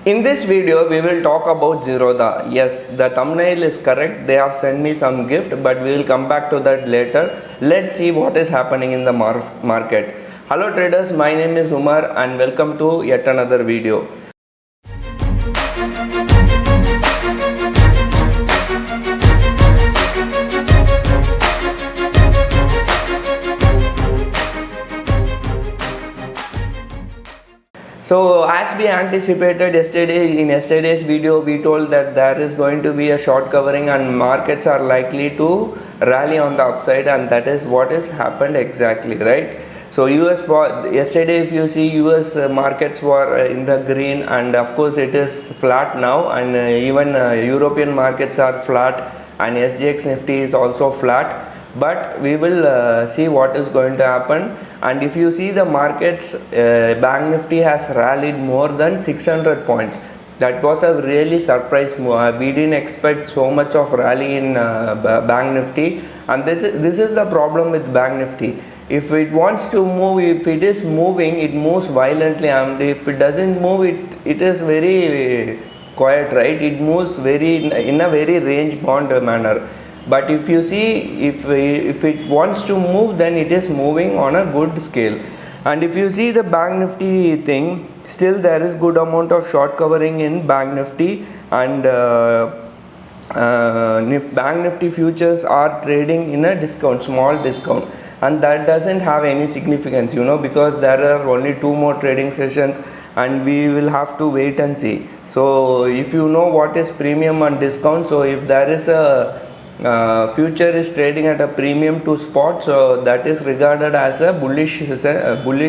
In this video, we will talk about Zerodha. Yes, the thumbnail is correct. They have sent me some gift, but we will come back to that later. Let's see what is happening in the market. Hello traders, my name is Umar and welcome to yet another video. So as we anticipated in yesterday's video, we told that there is going to be a short covering and markets are likely to rally on the upside, and that is what has happened exactly, right? So yesterday, if you see, US markets were in the green, and of course it is flat now, and even European markets are flat, and SGX Nifty is also flat. But we will see what is going to happen. And if you see the markets, Bank Nifty has rallied more than 600 points. That was a really surprise move. We didn't expect so much of rally in Bank Nifty, and this is the problem with Bank Nifty. If it wants to move, if it is moving, it moves violently, and if it doesn't move, it is very quiet, right? It moves in a very range bound manner. But if you see, if it wants to move, then it is moving on a good scale. And if you see the Bank Nifty thing, still there is good amount of short covering in Bank Nifty, and Bank Nifty futures are trading in a discount, small discount, and that doesn't have any significance, because there are only 2 more trading sessions and we will have to wait and see. So if you know what is premium and discount, so if there is a future is trading at a premium to spot, so that is regarded as a bullish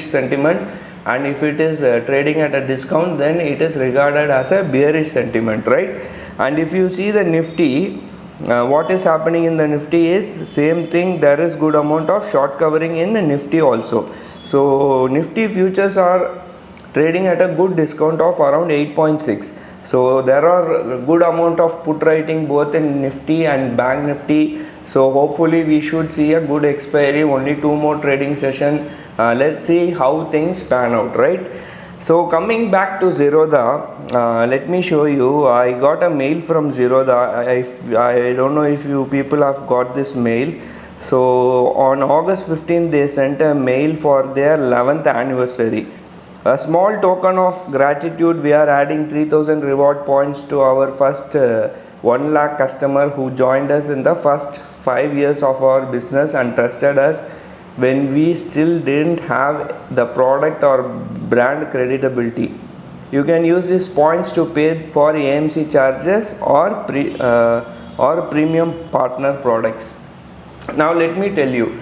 sentiment, and if it is trading at a discount, then it is regarded as a bearish sentiment, right? And if you see the Nifty, what is happening in the Nifty is same thing. There is good amount of short covering in the Nifty also. So Nifty futures are trading at a good discount of around 8.6. So there are good amount of put writing both in Nifty and Bank Nifty. So hopefully we should see a good expiry, only 2 more trading session. Let's see how things pan out, right? So coming back to Zerodha, let me show you. I got a mail from Zerodha. I don't know if you people have got this mail. So on August 15th, they sent a mail for their 11th anniversary. A small token of gratitude, we are adding 3000 reward points to our first 1 lakh customer who joined us in the first 5 years of our business and trusted us when we still didn't have the product or brand credibility. You can use these points to pay for AMC charges or premium partner products. Now let me tell you.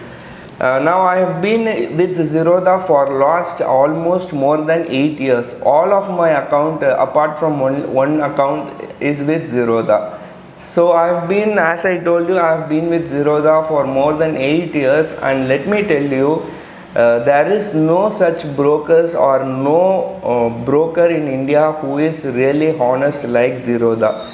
Now I have been with Zerodha for last almost more than 8 years. All of my account apart from one account is with Zerodha. So I have been, as I told you, I have been with Zerodha for more than 8 years, and let me tell you, there is no such brokers or no broker in India who is really honest like Zerodha.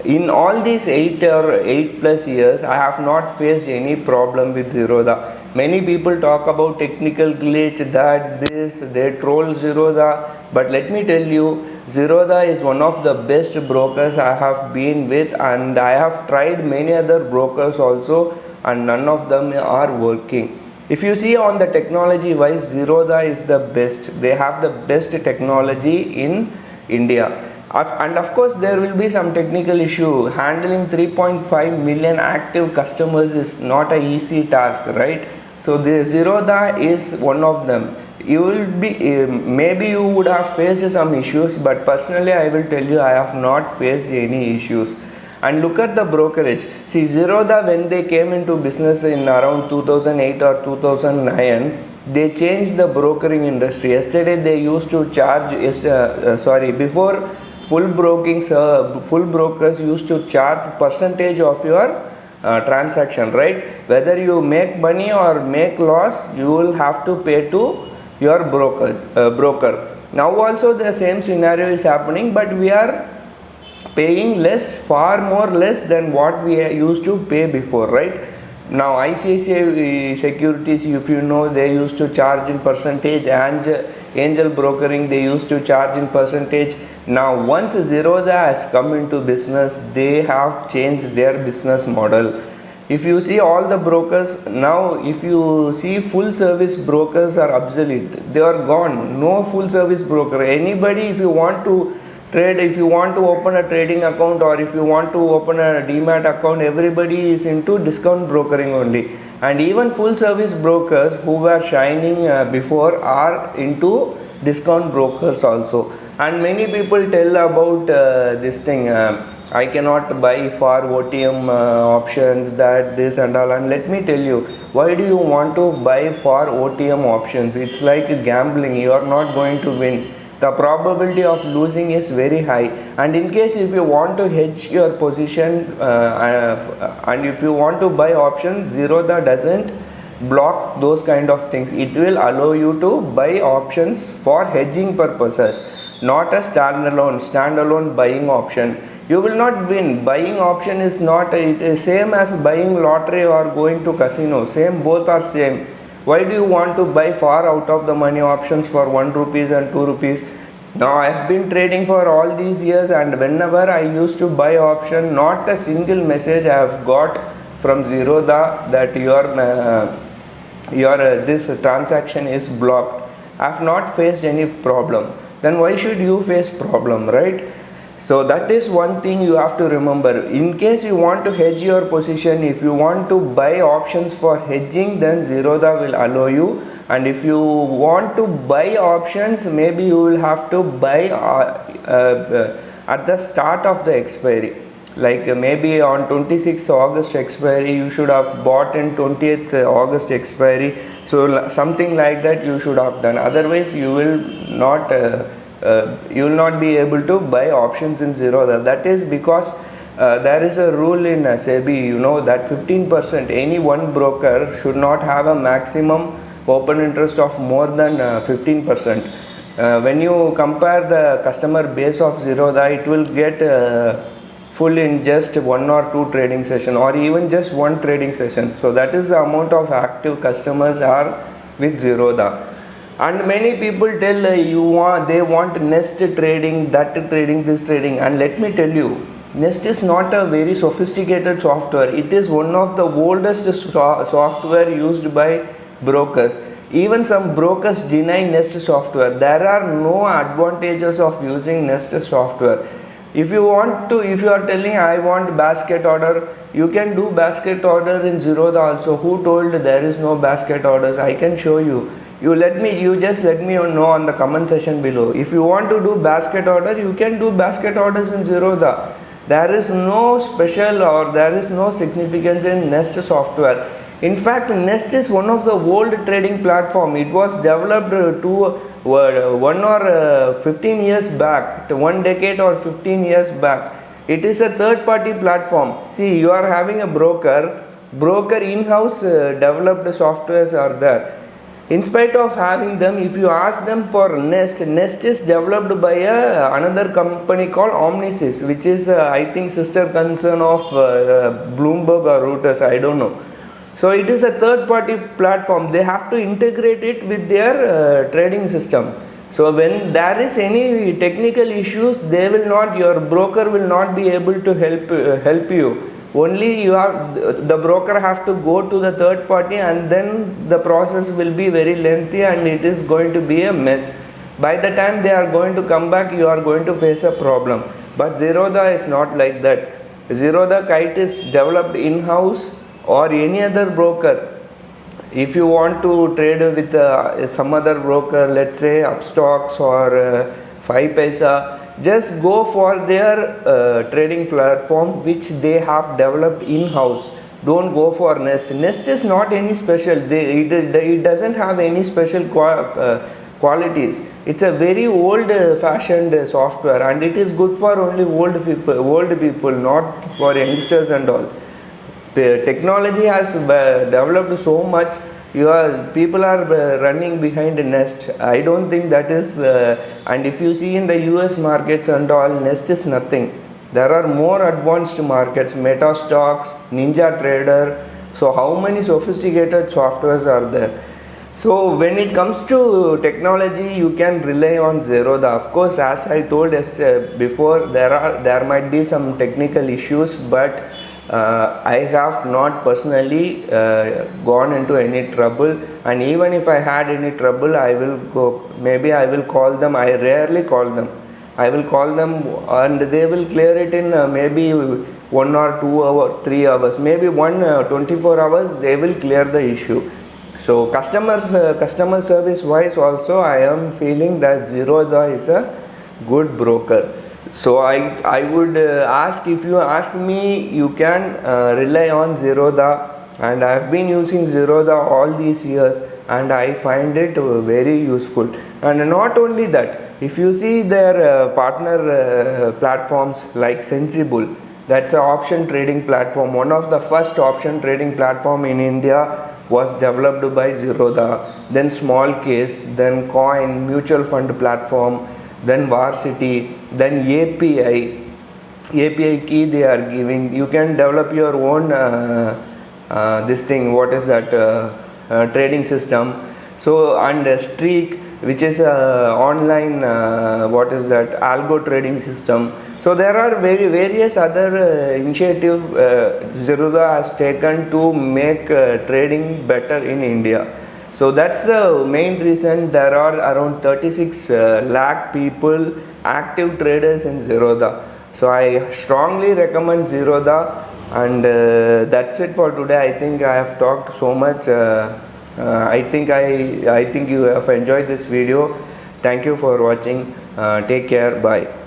In all these 8 plus years, I have not faced any problem with Zerodha. Many people talk about technical glitch, they troll Zerodha. But let me tell you, Zerodha is one of the best brokers I have been with, and I have tried many other brokers also, and none of them are working. If you see on the technology wise, Zerodha is the best. They have the best technology in India. And of course there will be some technical issue. Handling 3.5 million active customers is not an easy task, right? So the Zerodha is one of them. You will be maybe you would have faced some issues, but personally I will tell you, I have not faced any issues. And look at the brokerage. See, Zerodha, when they came into business in around 2008 or 2009, they changed the brokering industry. Yesterday they used to charge before full brokers used to charge percentage of your transaction, right? Whether you make money or make loss, you will have to pay to your broker. Now also the same scenario is happening, but we are paying far more less than what we used to pay before, right? Now ICICI Securities, if you know, they used to charge in percentage, and angel brokering, they used to charge in percentage. Now once Zerodha has come into business, they have changed their business model. If you see all the brokers now, if you see full service brokers are obsolete, they are gone. No full service broker. Anybody, if you want to trade, if you want to open a trading account, or if you want to open a demat account, everybody is into discount brokering only. And even full service brokers who were shining before are into discount brokers also. And many people tell about this thing, I cannot buy for OTM options, that this and all. And let me tell you, why do you want to buy for OTM options? It's like gambling. You are not going to win. The probability of losing is very high. And in case if you want to hedge your position and if you want to buy options, Zerodha doesn't block those kind of things. It will allow you to buy options for hedging purposes, not a standalone buying option. You will not win. Buying option is not, it is same as buying lottery or going to casino. Same, both are same. Why do you want to buy far out of the money options for 1 rupees and 2 rupees? Now I have been trading for all these years, and whenever I used to buy option, not a single message I have got from Zerodha that your this transaction is blocked. I have not faced any problem. Then why should you face problem, right? So that is one thing you have to remember. In case you want to hedge your position, if you want to buy options for hedging, then Zerodha will allow you. And if you want to buy options, maybe you will have to buy at the start of the expiry. Like maybe on 26th August expiry, you should have bought in 20th August expiry. So something like that you should have done. Otherwise, you will not be able to buy options in Zerodha. That is because there is a rule in SEBI, you know, that 15%, any one broker should not have a maximum open interest of more than 15%. When you compare the customer base of Zerodha, it will get full in just 1 or 2 trading session, or even just 1 trading session. So that is the amount of active customers are with Zerodha. And many people tell they want Nest trading, that trading, this trading. And let me tell you, Nest is not a very sophisticated software. It is one of the oldest software used by brokers. Even some brokers deny Nest software. There are no advantages of using Nest software. If you are telling I want basket order, you can do basket order in Zerodha also. Who told there is no basket orders? I can show you. You just let me know on the comment section below. If you want to do basket order, you can do basket orders in Zerodha. There is no special or there is no significance in Nest software. In fact, Nest is one of the old trading platform. It was developed to 1 or 15 years back, 1 decade or 15 years back. It is a third party platform. See, you are having a broker in-house developed softwares are there. In spite of having them, if you ask them for Nest is developed by another company called Omnisys, which is I think sister concern of Bloomberg or Reuters, I don't know. So it is a third party platform. They have to integrate it with their trading system. So when there is any technical issues, your broker will not be able to help you. Only the broker have to go to the third party, and then the process will be very lengthy and it is going to be a mess. By the time they are going to come back, you are going to face a problem. But Zerodha is not like that. Zerodha Kite is developed in-house, or any other broker. If you want to trade with some other broker, let's say Upstocks or 5 Paisa, just go for their trading platform which they have developed in-house. Don't go for Nest. Nest is not any special. It doesn't have any special qualities. It's a very old-fashioned software, and it is good for only old people, not for youngsters and all. The technology has developed so much. People are running behind Nest. I don't think that is. And if you see in the US markets and all, Nest is nothing. There are more advanced markets, Meta Stocks, Ninja Trader, So how many sophisticated softwares are there? So when it comes to technology, you can rely on Zerodha. Of course, as I told before, there might be some technical issues, but I have not personally gone into any trouble. And even if I had any trouble, I will go. Maybe I will call them. I rarely call them. I will call them, and they will clear it in maybe 1 or 2 hours, 3 hours, maybe 24 hours. They will clear the issue. So customer service wise also, I am feeling that Zerodha is a good broker. So I would ask, if you ask me, you can rely on Zerodha, and I have been using Zerodha all these years, and I find it very useful. And not only that, if you see their partner platforms like Sensible, that's an option trading platform, one of the first option trading platform in India was developed by Zerodha. Then Small Case, then Coin, mutual fund platform, then Varsity, then API key they are giving. You can develop your own this thing, what is that, trading system. So, and Streak, which is online, what is that, algo trading system. So there are various other initiatives Zerodha has taken to make trading better in India. So that's the main reason there are around 36 lakh people, active traders in Zerodha. So I strongly recommend Zerodha, and that's it for today. I think I have talked so much. I think you have enjoyed this video. Thank you for watching. Take care. Bye.